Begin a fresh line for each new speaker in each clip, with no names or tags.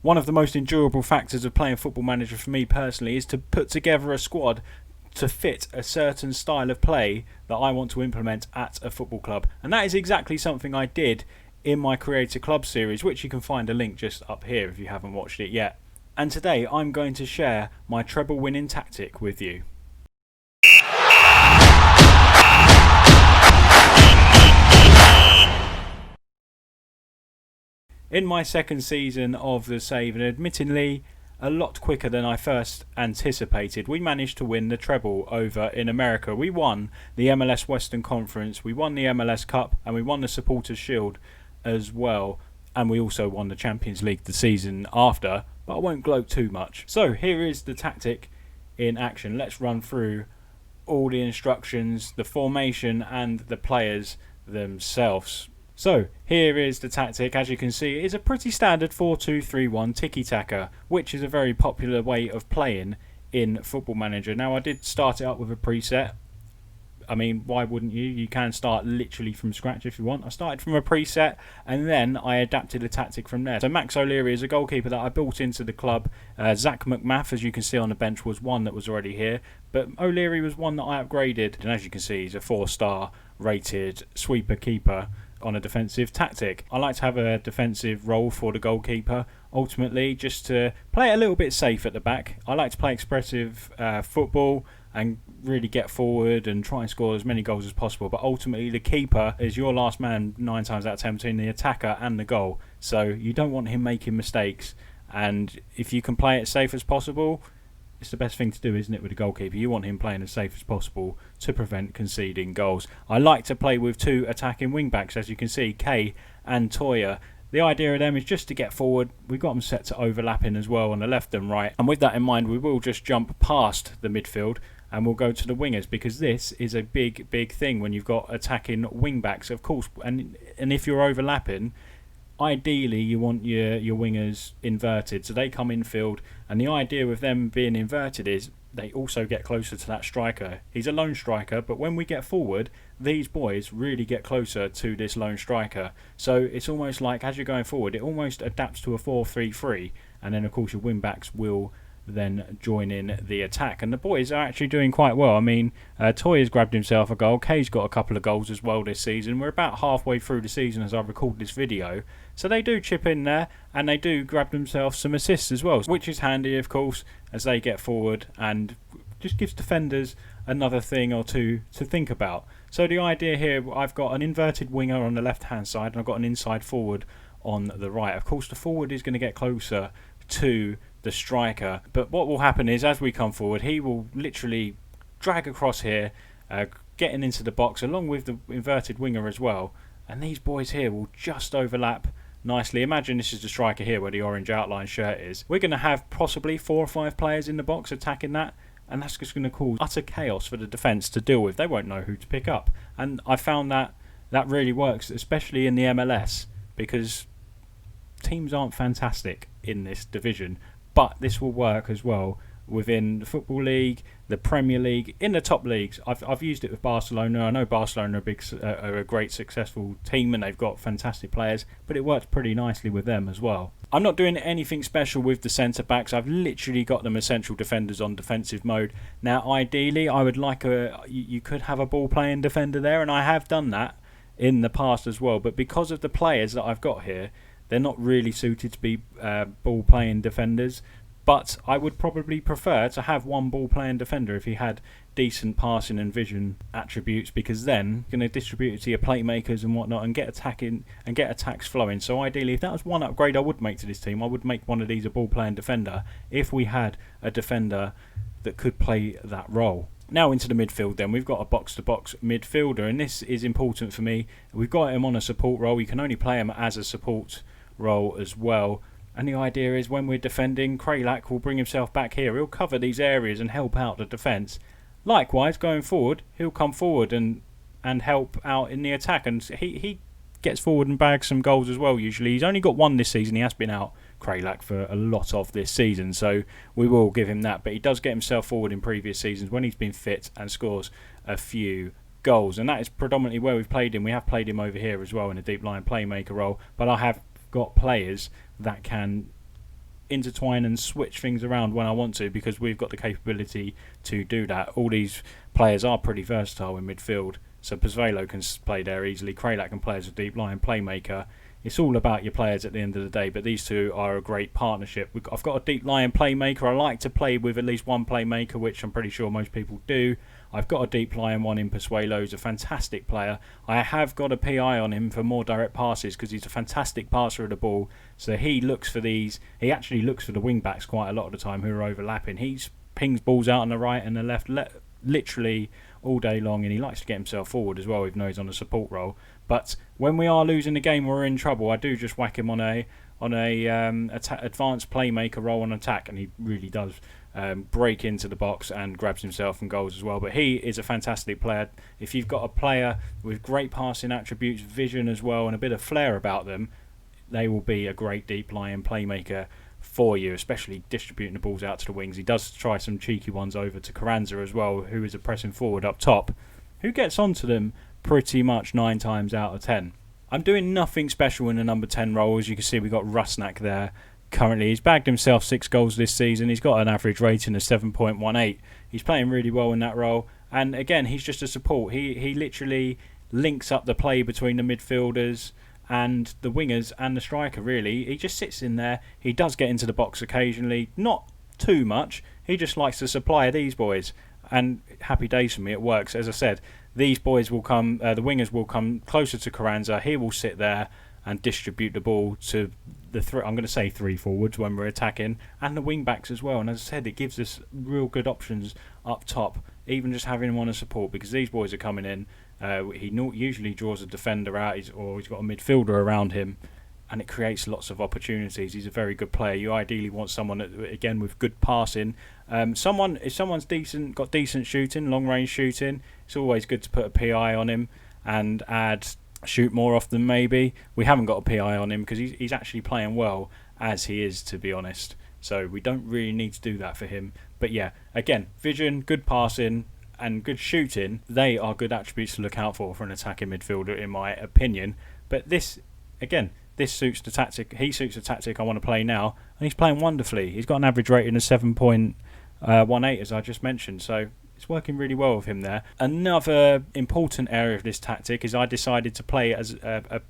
One of the most enjoyable factors of playing Football Manager for me personally is to put together a squad to fit a certain style of play that I want to implement at a football club. And that is exactly something I did in my Creator Club series, which you can find a link just up here if you haven't watched it yet. And today I'm going to share my treble winning tactic with you. In my second season of the save, and admittedly a lot quicker than I first anticipated, we managed to win the treble over in America. We won the MLS Western Conference, we won the MLS Cup, and we won the Supporters Shield as well. And we also won the Champions League the season after, but I won't gloat too much. So here is the tactic in action. Let's run through all the instructions, the formation and the players themselves. So here is the tactic. As you can see, it is a pretty standard 4-2-3-1 tiki-taka, which is a very popular way of playing in Football Manager. Now, I did start it up with a preset. I mean, why wouldn't you? You can start literally from scratch if you want. I started from a preset and then I adapted a tactic from there. So Max O'Leary is a goalkeeper that I built into the club. Zach McMath, as you can see on the bench, was one that was already here. But O'Leary was one that I upgraded. And as you can see, he's a 4-star rated sweeper keeper on a defensive tactic. I like to have a defensive role for the goalkeeper, ultimately just to play it a little bit safe at the back. I like to play expressive football and really get forward and try and score as many goals as possible, but ultimately the keeper is your last man 9 times out of 10 between the attacker and the goal, so you don't want him making mistakes. And if you can play it safe as possible, it's the best thing to do, isn't it, with a goalkeeper? You want him playing as safe as possible to prevent conceding goals. I like to play with 2 attacking wing backs, as you can see, Kay and Toya. The idea of them is just to get forward. We've got them set to overlapping as well on the left and right. And with that in mind, we will just jump past the midfield and we'll go to the wingers, because this is a big thing when you've got attacking wing backs, of course. And if you're overlapping, ideally you want your wingers inverted, so they come infield, and the idea with them being inverted is they also get closer to that striker. He's a lone striker, but when we get forward, these boys really get closer to this lone striker. So it's almost like, as you're going forward, it almost adapts to a 4-3-3, and then of course your wing backs will then join in the attack. And the boys are actually doing quite well. I mean, Toya's grabbed himself a goal. Kay's got a couple of goals as well this season. We're about halfway through the season as I record this video, so they do chip in there and they do grab themselves some assists as well, which is handy, of course, as they get forward and just gives defenders another thing or two to think about. So the idea here, I've got an inverted winger on the left hand side and I've got an inside forward on the right. Of course, the forward is going to get closer to the striker, but what will happen is, as we come forward, he will literally drag across here, getting into the box along with the inverted winger as well, and these boys here will just overlap nicely. Imagine this is the striker here where the orange outline shirt is. We're going to have possibly 4 or 5 players in the box attacking that, and that's just going to cause utter chaos for the defence to deal with. They won't know who to pick up, and I found that really works, especially in the MLS, because teams aren't fantastic in this division, but this will work as well within the Football League, the Premier League, in the top leagues. I've used it with Barcelona. I know Barcelona are a great successful team and they've got fantastic players, but it works pretty nicely with them as well. I'm not doing anything special with the centre backs. I've literally got them as central defenders on defensive mode. Now ideally I would like you could have a ball playing defender there, and I have done that in the past as well, but because of the players that I've got here, they're not really suited to be ball playing defenders. But I would probably prefer to have one ball playing defender if he had decent passing and vision attributes, because then you're going to distribute it to your playmakers and whatnot and get attacking and get attacks flowing. So ideally, if that was one upgrade I would make to this team, I would make one of these a ball playing defender if we had a defender that could play that role. Now into the midfield then, we've got a box-to-box midfielder, and this is important for me. We've got him on a support role. You can only play him as a support role as well. And the idea is, when we're defending, Kralak will bring himself back here. He'll cover these areas and help out the defence. Likewise, going forward, he'll come forward and help out in the attack. And he gets forward and bags some goals as well, usually. He's only got 1 this season. He has been out, Kralak, for a lot of this season, so we will give him that. But he does get himself forward in previous seasons when he's been fit and scores a few goals. And that is predominantly where we've played him. We have played him over here as well in a deep line playmaker role. But I have got players that can intertwine and switch things around when I want to, because we've got the capability to do that. All these players are pretty versatile in midfield. So Pozuelo can play there easily. Kralak can play as a deep line playmaker. It's all about your players at the end of the day, but these two are a great partnership. I've got a deep line playmaker. I like to play with at least one playmaker, which I'm pretty sure most people do. I've got a deep line one in Pozuelo. He's a fantastic player. I have got a PI on him for more direct passes because he's a fantastic passer of the ball. So he looks for these. He actually looks for the wing backs quite a lot of the time who are overlapping. He pings balls out on the right and the left, literally all day long, and he likes to get himself forward as well, even though he's on a support role. But when we are losing the game, we're in trouble. I do just whack him on a advanced playmaker role on attack, and he really does break into the box and grabs himself and goals as well. But he is a fantastic player. If you've got a player with great passing attributes, vision as well, and a bit of flair about them, they will be a great deep line playmaker for you, especially distributing the balls out to the wings. He does try some cheeky ones over to Carranza as well, who is a pressing forward up top, who gets onto them pretty much 9 times out of 10. I'm doing nothing special in the number 10 role. As you can see, we've got Rusnak there. Currently, he's bagged himself 6 goals this season. He's got an average rating of 7.18. He's playing really well in that role. And again, he's just a support. He literally links up the play between the midfielders and the wingers and the striker, really. He just sits in there. He does get into the box occasionally. Not too much. He just likes to supply these boys. And happy days for me, it works. As I said, these boys will come, the wingers will come closer to Carranza. He will sit there and distribute the ball to the I'm going to say 3 forwards when we're attacking, and the wing backs as well. And as I said, it gives us real good options up top, even just having him on a support, because these boys are coming in. He usually draws a defender out, or he's got a midfielder around him, and it creates lots of opportunities. He's a very good player. You ideally want someone that, again, with good passing. If someone's decent, got decent shooting, long range shooting, it's always good to put a PI on him and add shoot more often. Maybe we haven't got a PI on him because he's actually playing well as he is, to be honest. So we don't really need to do that for him. But yeah, again, vision, good passing, and good shooting, they are good attributes to look out for an attacking midfielder, in my opinion. But this suits the tactic. He suits the tactic I want to play now, and he's playing wonderfully. He's got an average rating of 7.18, as I just mentioned, so it's working really well with him there. Another important area of this tactic is I decided to play as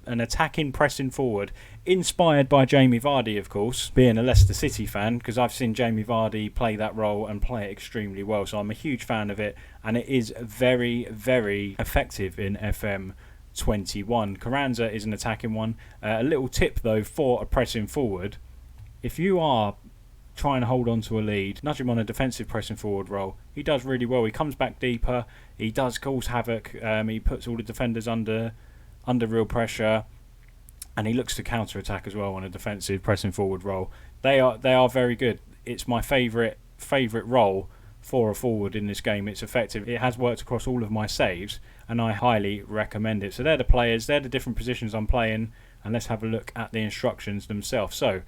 an attacking pressing forward, inspired by Jamie Vardy, of course, being a Leicester City fan, because I've seen Jamie Vardy play that role and play it extremely well, so I'm a huge fan of it, and it is very, very effective in FM21. Carranza is an attacking one. A little tip though for a pressing forward: if you are trying to hold on to a lead, nudge him on a defensive pressing forward role. He does really well. He comes back deeper. He does cause havoc. He puts all the defenders under real pressure, and he looks to counter attack as well on a defensive pressing forward role. They are very good. It's my favourite role for a forward in this game. It's effective. It has worked across all of my saves, and I highly recommend it. So they're the players. They're the different positions I'm playing, and let's have a look at the instructions themselves. So,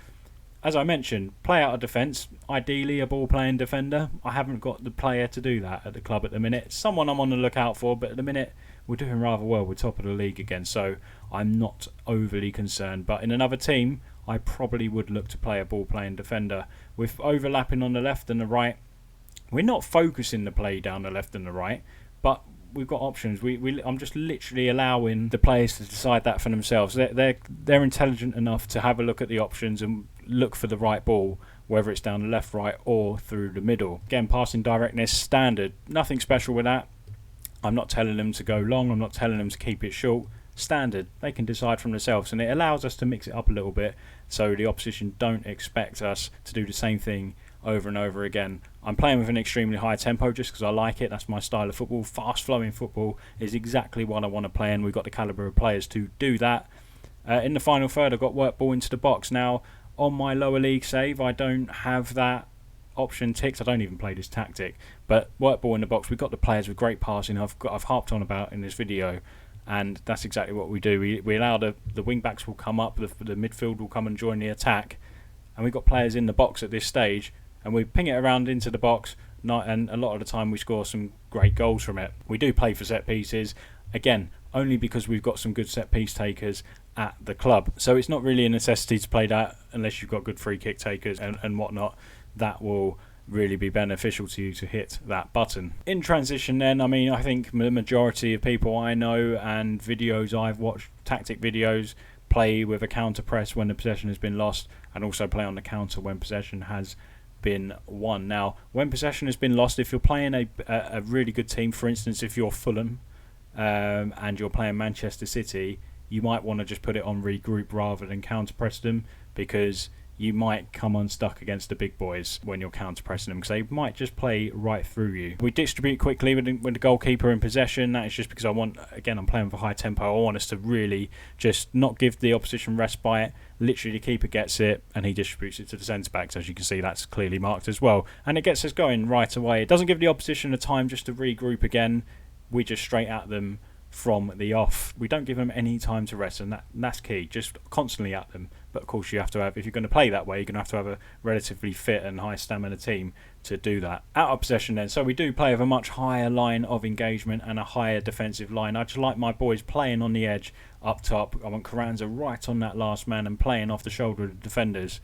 as I mentioned, play out of defence, ideally a ball-playing defender. I haven't got the player to do that at the club at the minute. It's someone I'm on the lookout for, but at the minute we're doing rather well. We're top of the league again, so I'm not overly concerned. But in another team, I probably would look to play a ball-playing defender. With overlapping on the left and the right, we're not focusing the play down the left and the right, but we've got options. I'm just literally allowing the players to decide that for themselves. They're intelligent enough to have a look at the options and look for the right ball, whether it's down the left, right, or through the middle. Again, passing directness, standard. Nothing special with that. I'm not telling them to go long. I'm not telling them to keep it short. Standard. They can decide from themselves, and it allows us to mix it up a little bit so the opposition don't expect us to do the same thing over and over again. I'm playing with an extremely high tempo just because I like it. That's my style of football. Fast flowing football is exactly what I want to play, and we've got the calibre of players to do that. In the final third, I've got work ball into the box. Now, on my lower league save, I don't have that option ticked. I don't even play this tactic, but work ball in the box, we've got the players with great passing I've harped on about in this video, and that's exactly what we do. We allow the wing backs will come up, the midfield will come and join the attack, and we've got players in the box at this stage, and we ping it around into the box, and a lot of the time we score some great goals from it. We do play for set pieces, again, only because we've got some good set piece takers at the club. So it's not really a necessity to play that unless you've got good free kick takers and whatnot. That will really be beneficial to you to hit that button. In transition then, I mean, I think the majority of people I know and videos I've watched, tactic videos, play with a counter press when the possession has been lost, and also play on the counter when possession has been won. Now, when possession has been lost, if you're playing a really good team, for instance, if you're Fulham and you're playing Manchester City, you might want to just put it on regroup rather than counter press them, because you might come unstuck against the big boys when you're counter pressing them, because they might just play right through you. We distribute quickly with the goalkeeper in possession. That is just because I'm playing with a high tempo. I want us to really just not give the opposition respite. Literally, the keeper gets it and he distributes it to the centre backs. As you can see, that's clearly marked as well, and it gets us going right away. It doesn't give the opposition a time just to regroup again. We just straight at them from the off. We don't give them any time to rest, and that's key. Just constantly at them. But of course, you have to have, if you're going to play that way, you're going to have a relatively fit and high stamina team to do that. Out of possession then, so we do play with a much higher line of engagement and a higher defensive line. I just like my boys playing on the edge up top. I want Carranza right on that last man and playing off the shoulder of the defenders,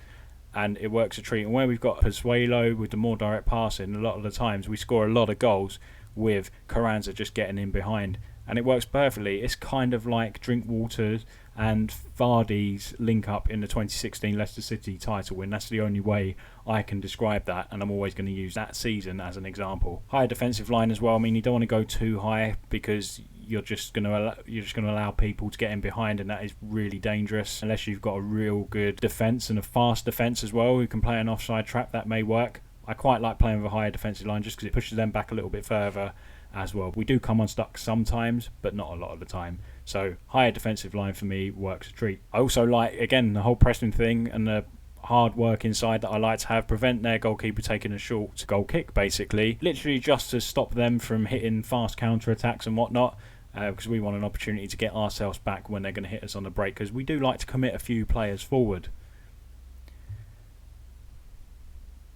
and it works a treat. And where we've got Pozuelo with the more direct passing, a lot of the times we score a lot of goals with Carranza just getting in behind, and it works perfectly. It's kind of like Drinkwater and Vardy's link up in the 2016 Leicester City title win. That's the only way I can describe that, and I'm always going to use that season as an example. Higher defensive line as well. I mean, you don't want to go too high because you're just going to allow people to get in behind, and that is really dangerous. Unless you've got a real good defence and a fast defence as well who can play an offside trap, that may work. I quite like playing with a higher defensive line just because it pushes them back a little bit further as well. We do come unstuck sometimes, but not a lot of the time. So higher defensive line for me works a treat. I also like, again, the whole pressing thing and the hard work inside that I like to have, prevent their goalkeeper taking a short goal kick, basically. Literally just to stop them from hitting fast counter-attacks and whatnot, because we want an opportunity to get ourselves back when they're going to hit us on the break, because we do like to commit a few players forward.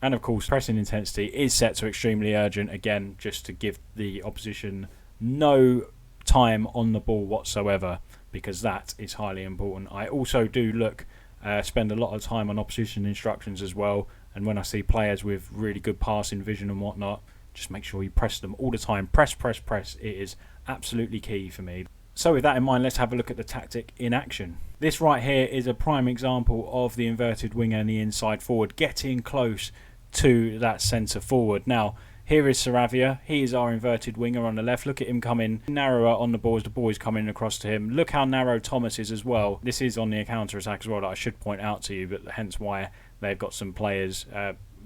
And of course, pressing intensity is set to extremely urgent, again, just to give the opposition no time on the ball whatsoever, because that is highly important. I also do spend a lot of time on opposition instructions as well, and when I see players with really good passing vision and whatnot, just make sure you press them all the time. Press, press, press. It is absolutely key for me. So with that in mind, let's have a look at the tactic in action. This right here is a prime example of the inverted winger and the inside forward getting close to that centre forward. Now, here is Sarabia. He is our inverted winger on the left. Look at him coming narrower on the ball as the ball is coming across to him. Look how narrow Thomas is as well. This is on the counter-attack as well that I should point out to you, but hence why they've got some players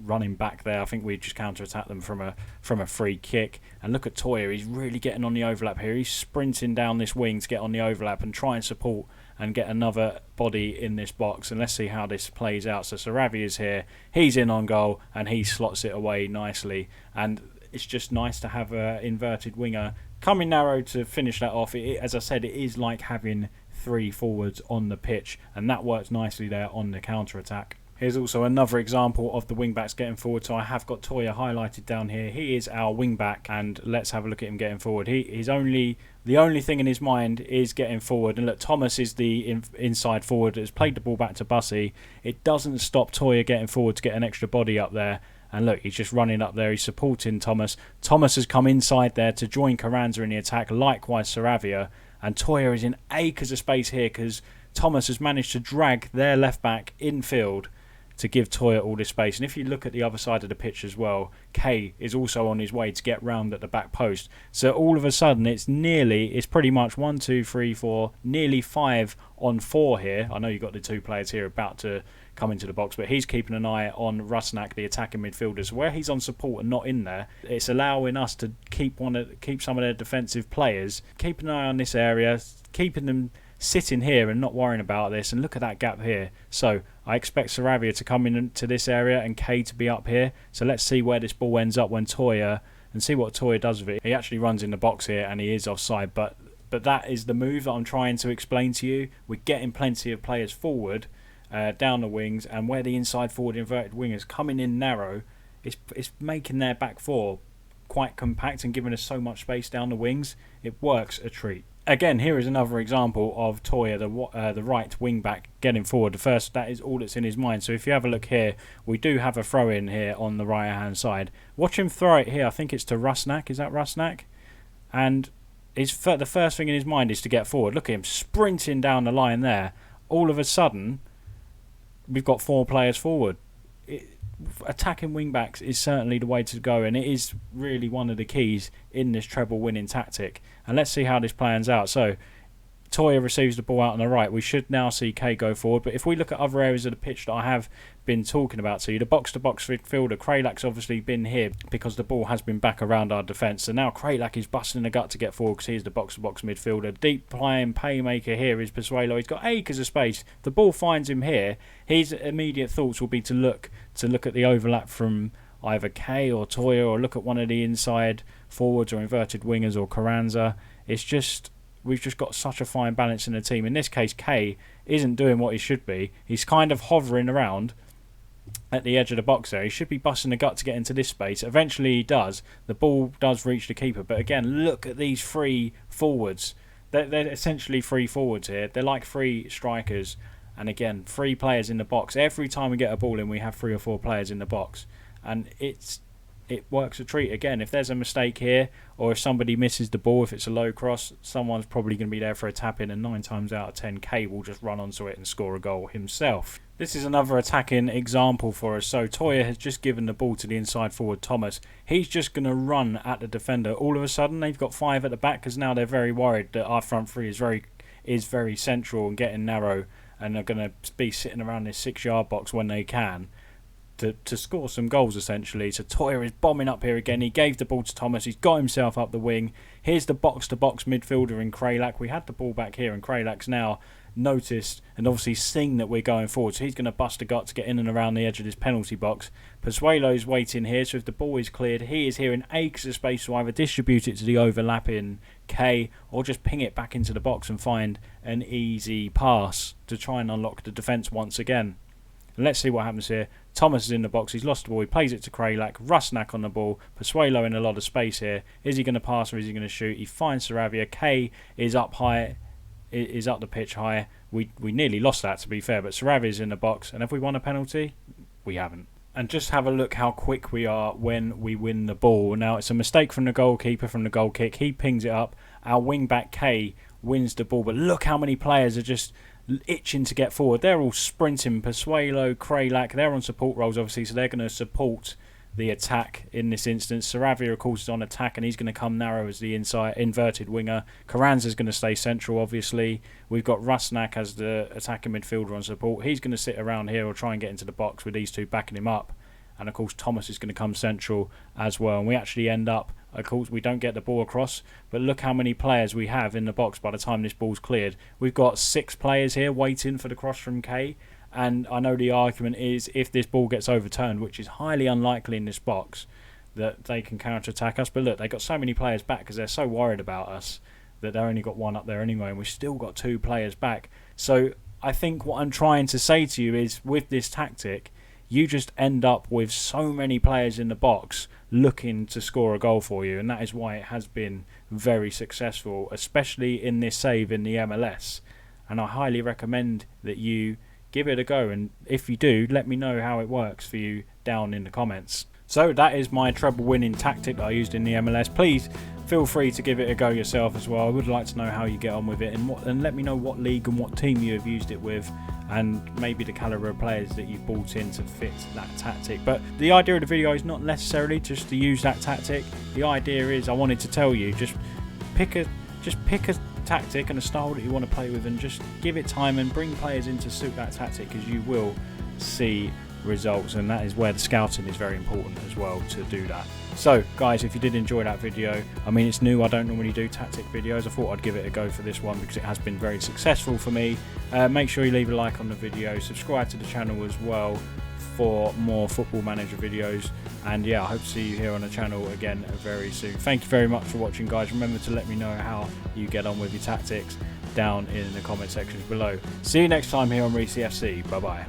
running back there. I think we just counter-attack them from a free kick. And look at Toya. He's really getting on the overlap here. He's sprinting down this wing to get on the overlap and try and support and get another body in this box. And let's see how this plays out. So Sarabia is here. He's in on goal and he slots it away nicely. And it's just nice to have an inverted winger coming narrow to finish that off. As I said, it is like having three forwards on the pitch, and that works nicely there on the counter-attack. Here's also another example of the wing-backs getting forward. So I have got Toya highlighted down here. He is our wing-back, and let's have a look at him getting forward. The only thing in his mind is getting forward. And look, Thomas is the inside forward, has played the ball back to Bussy. It doesn't stop Toya getting forward to get an extra body up there. And look, he's just running up there. He's supporting Thomas. Thomas has come inside there to join Carranza in the attack. Likewise, Sarabia. And Toya is in acres of space here because Thomas has managed to drag their left-back infield to give Toya all this space. And if you look at the other side of the pitch as well, Kay is also on his way to get round at the back post. So all of a sudden it's pretty much 1, 2, 3, 4, nearly 5 on 4 here. I know you've got the two players here about to come into the box, but he's keeping an eye on Rusnak, the attacking midfielder. So where he's on support and not in there, it's allowing us to keep some of their defensive players, keep an eye on this area, keeping them sitting here and not worrying about this. And look at that gap here. So I expect Sarabia to come into this area and Kay to be up here. So let's see where this ball ends up when Toya, and see what Toya does with it. He actually runs in the box here and he is offside, but that is the move that I'm trying to explain to you. We're getting plenty of players forward down the wings, and where the inside forward inverted wingers coming in narrow, it's making their back four quite compact and giving us so much space down the wings. It works a treat. Again, here is another example of Toya, the right wing back, getting forward. That is all that's in his mind. So if you have a look here, we do have a throw in here on the right hand side. Watch him throw it here. I think it's to Rusnak. Is that Rusnak? And the first thing in his mind is to get forward. Look at him sprinting down the line there. All of a sudden, we've got 4 players forward. Attacking wing backs is certainly the way to go, and it is really one of the keys in this treble winning tactic. And let's see how this plans out. So Toya receives the ball out on the right. We should now see Kay go forward. But if we look at other areas of the pitch that I have been talking about to you, the box-to-box midfielder, Kraylak's obviously been here because the ball has been back around our defence. So now Kraylak is busting the gut to get forward because he's the box-to-box midfielder. Deep playing playmaker here is Pozuelo. He's got acres of space. The ball finds him here. His immediate thoughts will be to look at the overlap from either Kay or Toya, or look at one of the inside forwards or inverted wingers or Carranza. It's just, we've just got such a fine balance in the team. In this case, Kay isn't doing what he should be. He's kind of hovering around at the edge of the box there. He should be busting the gut to get into this space. Eventually he does. The ball does reach the keeper. But again, look at these 3 forwards. They're essentially 3 forwards here. They're like 3 strikers. And again, 3 players in the box. Every time we get a ball in, we have 3 or 4 players in the box. And it works a treat. Again, if there's a mistake here, or if somebody misses the ball, if it's a low cross, someone's probably going to be there for a tap in, and 9 times out of 10 Kay will just run onto it and score a goal himself. This is another attacking example for us. So Toya has just given the ball to the inside forward Thomas. He's just going to run at the defender. All of a sudden they've got 5 at the back, because now they're very worried that our front 3 is very central and getting narrow, and they're going to be sitting around this 6-yard box when they can to score some goals, essentially. So Toya is bombing up here again. He gave the ball to Thomas. He's got himself up the wing. Here's the box-to-box midfielder in Kraylak. We had the ball back here, and Kraylak's now noticed and obviously seen that we're going forward. So he's going to bust a gut to get in and around the edge of this penalty box. Pozuelo's waiting here. So if the ball is cleared, he is here in acres of space to either distribute it to the overlapping K, or just ping it back into the box and find an easy pass to try and unlock the defence once again. And let's see what happens here. Thomas is in the box. He's lost the ball. He plays it to Kraylak. Rusnak on the ball. Pozuelo in a lot of space here. Is he going to pass or is he going to shoot? He finds Saravia. K is up high. Is up the pitch high. We nearly lost that, to be fair. But Saravia is in the box. And have we won a penalty? We haven't. And just have a look how quick we are when we win the ball. Now, it's a mistake from the goalkeeper from the goal kick. He pings it up. Our wing-back K wins the ball. But look how many players are just itching to get forward. They're all sprinting. Pozuelo, Kraylak, they're on support roles, obviously, so they're going to support the attack in this instance. Saravia, of course, is on attack, and he's going to come narrow as the inside inverted winger. Carranza's going to stay central, obviously. We've got Rusnak as the attacking midfielder on support. He's going to sit around here or try and get into the box with these 2 backing him up. And, of course, Thomas is going to come central as well. And we actually end up, of course, we don't get the ball across. But look how many players we have in the box by the time this ball's cleared. We've got 6 players here waiting for the cross from K. And I know the argument is if this ball gets overturned, which is highly unlikely in this box, that they can counter-attack us. But look, they've got so many players back because they're so worried about us that they've only got 1 up there anyway. And we've still got 2 players back. So I think what I'm trying to say to you is with this tactic, you just end up with so many players in the box looking to score a goal for you, and that is why it has been very successful, especially in this save in the MLS. And I highly recommend that you give it a go, and if you do, let me know how it works for you down in the comments. So that is my treble winning tactic that I used in the MLS. Please feel free to give it a go yourself as well. I would like to know how you get on with it, and let me know what league and what team you have used it with, and maybe the calibre of players that you've brought in to fit that tactic. But the idea of the video is not necessarily just to use that tactic. The idea is I wanted to tell you, just pick a tactic and a style that you want to play with, and just give it time and bring players in to suit that tactic, because you will see results, and that is where the scouting is very important as well to do that. So guys, if you did enjoy that video, I mean, it's new, I don't normally do tactic videos. I thought I'd give it a go for this one because it has been very successful for me. Make sure you leave a like on the video, subscribe to the channel as well for more Football Manager videos, and yeah, I hope to see you here on the channel again very soon. Thank you very much for watching, guys. Remember to let me know how you get on with your tactics down in the comment sections below. See you next time here on Reece FC. Bye bye.